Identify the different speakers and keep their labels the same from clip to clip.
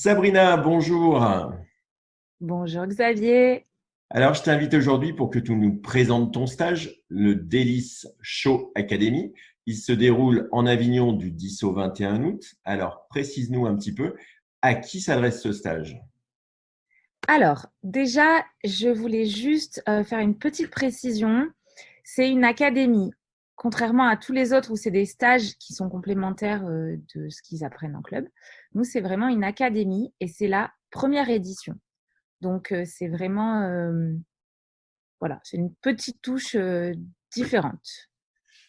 Speaker 1: Sabrina, bonjour.
Speaker 2: Bonjour Xavier.
Speaker 1: Alors, je t'invite aujourd'hui pour que tu nous présentes ton stage, le Délice Show Academy. Il se déroule en Avignon du 10 au 21 août. Alors, précise-nous un petit peu à qui s'adresse ce stage.
Speaker 2: Alors, déjà, je voulais juste faire une petite précision. C'est une académie. Contrairement à tous les autres où c'est des stages qui sont complémentaires de ce qu'ils apprennent en club, nous, c'est vraiment une académie et c'est la première édition. Donc, c'est vraiment, voilà, c'est une petite touche différente.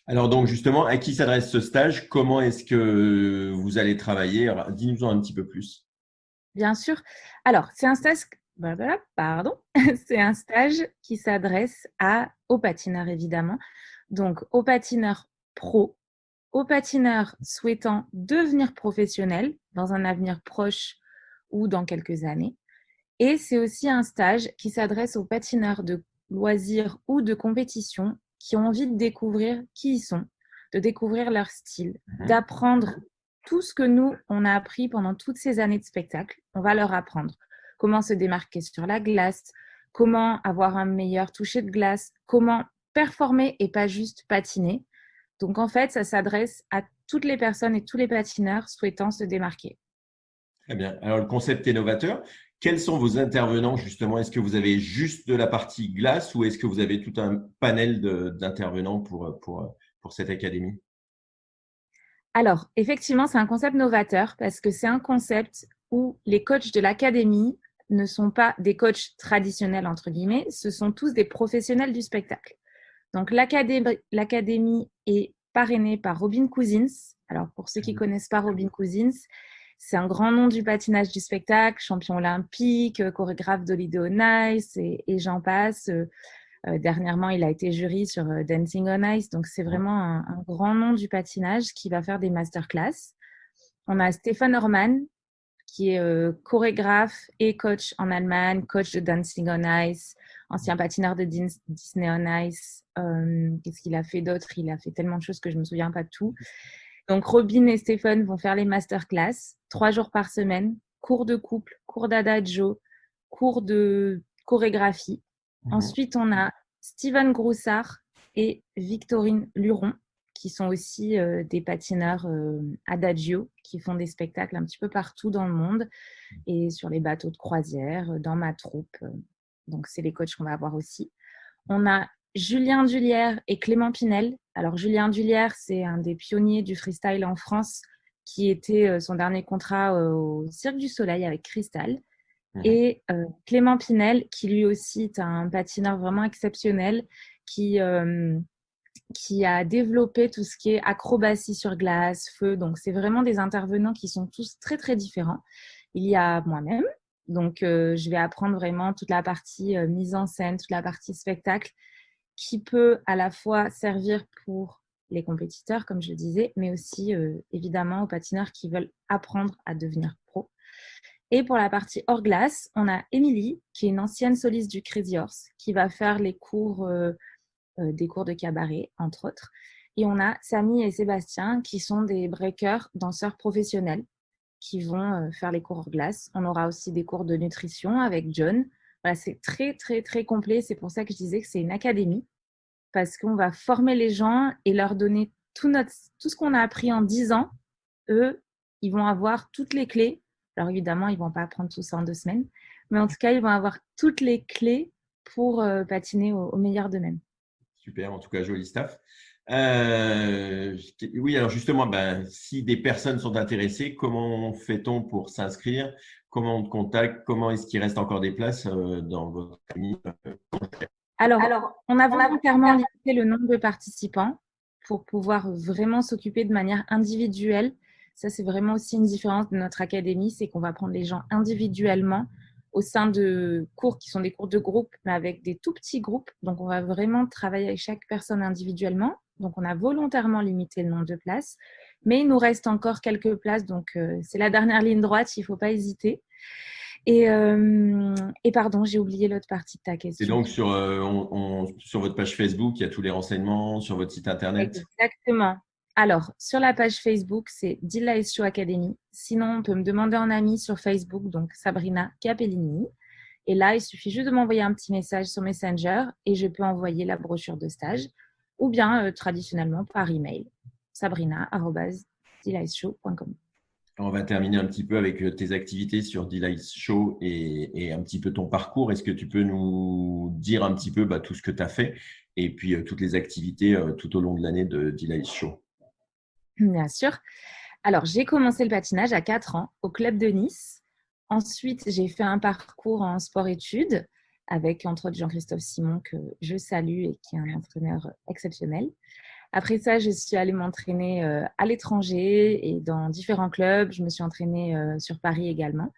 Speaker 1: Alors donc justement, à qui s'adresse ce stage? Comment est-ce que vous allez travailler? Alors, dis-nous-en un petit peu plus.
Speaker 2: Bien sûr. Alors, c'est un stage, blablabla, pardon, c'est un stage qui s'adresse aux patineurs évidemment, donc aux patineurs pro, aux patineurs souhaitant devenir professionnels dans un avenir proche ou dans quelques années. Et c'est aussi un stage qui s'adresse aux patineurs de loisirs ou de compétition qui ont envie de découvrir qui ils sont, de découvrir leur style, d'apprendre tout ce que nous, on a appris pendant toutes ces années de spectacle. On va leur apprendre comment se démarquer sur la glace, comment avoir un meilleur toucher de glace, comment performer et pas juste patiner. Donc en fait, ça s'adresse à toutes les personnes et tous les patineurs souhaitant se démarquer.
Speaker 1: Très bien. Alors, le concept est novateur. Quels sont vos intervenants justement? Est-ce que vous avez juste de la partie glace ou est-ce que vous avez tout un panel d'intervenants pour cette académie?
Speaker 2: Alors, effectivement, c'est un concept novateur parce que c'est un concept où les coachs de l'académie ne sont pas des coachs traditionnels, entre guillemets, ce sont tous des professionnels du spectacle. Donc, l'académie est parrainée par Robin Cousins. Alors, pour ceux qui ne connaissent pas Robin Cousins, c'est un grand nom du patinage du spectacle, champion olympique, chorégraphe d'Holiday on Ice et j'en passe. Dernièrement, il a été jury sur Dancing on Ice. Donc, c'est vraiment un grand nom du patinage qui va faire des masterclass. On a Stéphane Orman, qui est chorégraphe et coach en Allemagne, coach de Dancing on Ice, ancien patineur de Disney on Ice. Qu'est-ce qu'il a fait d'autre? Il a fait tellement de choses que je ne me souviens pas de tout. Donc, Robin et Stéphane vont faire les masterclass 3 jours par semaine, cours de couple, cours d'adagio, cours de chorégraphie. Ensuite, on a Steven Groussard et Victorine Luron, qui sont aussi des patineurs adagio, qui font des spectacles un petit peu partout dans le monde et sur les bateaux de croisière, dans ma troupe. Donc, c'est les coachs qu'on va avoir aussi. On a Julien Dullière et Clément Pinel. Alors, Julien Dullière, c'est un des pionniers du freestyle en France, qui était son dernier contrat au Cirque du Soleil avec Cristal. Et Clément Pinel, qui lui aussi est un patineur vraiment exceptionnel, qui, euh, qui a développé tout ce qui est acrobatie sur glace, feu. Donc, c'est vraiment des intervenants qui sont tous très, très différents. Il y a moi-même. Donc, je vais apprendre vraiment toute la partie mise en scène, toute la partie spectacle, qui peut à la fois servir pour les compétiteurs, comme je le disais, mais aussi évidemment aux patineurs qui veulent apprendre à devenir pro. Et pour la partie hors glace, on a Émilie, qui est une ancienne soliste du Crazy Horse, qui va faire les cours, des cours de cabaret, entre autres. Et on a Samy et Sébastien, qui sont des breakers, danseurs professionnels, qui vont faire les cours hors glace. On aura aussi des cours de nutrition avec John. Voilà, c'est très, très, très complet. C'est pour ça que je disais que c'est une académie, parce qu'on va former les gens et leur donner tout ce qu'on a appris en 10 ans. Eux, ils vont avoir toutes les clés. Alors évidemment, ils ne vont pas apprendre tout ça en 2 semaines, mais en tout cas, ils vont avoir toutes les clés pour patiner au meilleur d'eux-mêmes.
Speaker 1: Super, en tout cas, joli staff. Oui, alors justement, ben, si des personnes sont intéressées, comment fait-on pour s'inscrire? Comment on te contacte? Comment est-ce qu'il reste encore des places dans votre famille?
Speaker 2: Alors, on a volontairement limité le nombre de participants pour pouvoir vraiment s'occuper de manière individuelle. Ça, c'est vraiment aussi une différence de notre académie, c'est qu'on va prendre les gens individuellement au sein de cours qui sont des cours de groupe, mais avec des tout petits groupes. Donc, on va vraiment travailler avec chaque personne individuellement. Donc, on a volontairement limité le nombre de places, mais il nous reste encore quelques places. Donc, c'est la dernière ligne droite, il ne faut pas hésiter. Et pardon, j'ai oublié l'autre partie de ta
Speaker 1: Et
Speaker 2: question.
Speaker 1: donc, sur votre page Facebook, il y a tous les renseignements, sur votre site internet.
Speaker 2: Exactement. Alors, sur la page Facebook, c'est Delice Show Academy. Sinon, on peut me demander en ami sur Facebook, donc Sabrina Capellini. Et là, il suffit juste de m'envoyer un petit message sur Messenger et je peux envoyer la brochure de stage ou bien traditionnellement par email, sabrina@deliceshow.com.
Speaker 1: On va terminer un petit peu avec tes activités sur Delice Show et un petit peu ton parcours. Est-ce que tu peux nous dire un petit peu tout ce que tu as fait et puis toutes les activités tout au long de l'année de Delice Show?
Speaker 2: Bien sûr. Alors, j'ai commencé le patinage à 4 ans au club de Nice. Ensuite, j'ai fait un parcours en sport-études avec, entre autres, Jean-Christophe Simon, que je salue et qui est un entraîneur exceptionnel. Après ça, je suis allée m'entraîner à l'étranger et dans différents clubs. Je me suis entraînée sur Paris également.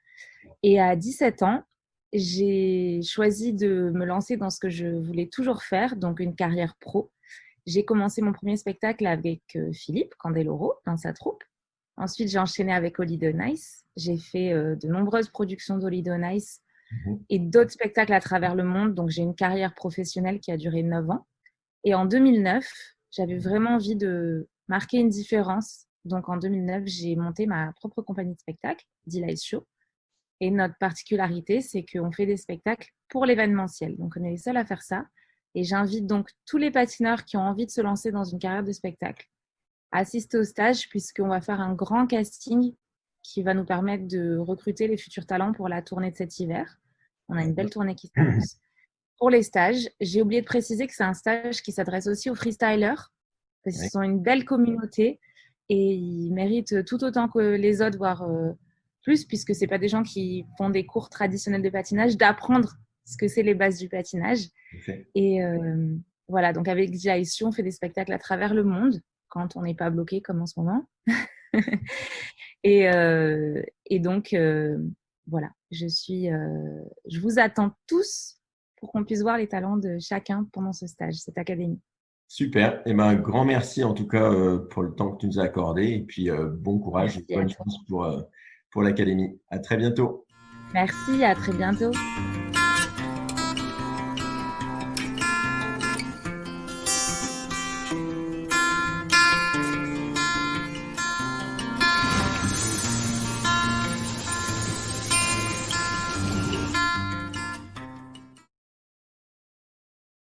Speaker 2: Et à 17 ans, j'ai choisi de me lancer dans ce que je voulais toujours faire, donc une carrière pro. J'ai commencé mon premier spectacle avec Philippe Candeloro dans sa troupe. Ensuite, j'ai enchaîné avec Holiday on Ice. J'ai fait de nombreuses productions d'Holiday on Ice et d'autres spectacles à travers le monde. Donc, j'ai une carrière professionnelle qui a duré 9 ans. Et en 2009, j'avais vraiment envie de marquer une différence. Donc, en 2009, j'ai monté ma propre compagnie de spectacle, Delice Show. Et notre particularité, c'est qu'on fait des spectacles pour l'événementiel. Donc, on est les seuls à faire ça. Et j'invite donc tous les patineurs qui ont envie de se lancer dans une carrière de spectacle à assister au stage, puisqu'on va faire un grand casting qui va nous permettre de recruter les futurs talents pour la tournée de cet hiver. On a une belle tournée qui s'annonce. Pour les stages, j'ai oublié de préciser que c'est un stage qui s'adresse aussi aux freestylers, parce qu'ils sont une belle communauté et ils méritent tout autant que les autres, voire plus, puisque ce n'est pas des gens qui font des cours traditionnels de patinage, d'apprendre ce que c'est les bases du patinage.
Speaker 1: Okay.
Speaker 2: Et voilà, donc avec Delice Show, on fait des spectacles à travers le monde, quand on n'est pas bloqué comme en ce moment. et donc, voilà, je vous attends tous pour qu'on puisse voir les talents de chacun pendant ce stage, cette académie.
Speaker 1: Super. Et un grand merci en tout cas pour le temps que tu nous as accordé. Et puis, bon courage et bonne chance pour l'académie. À très bientôt.
Speaker 2: Merci, à très bientôt.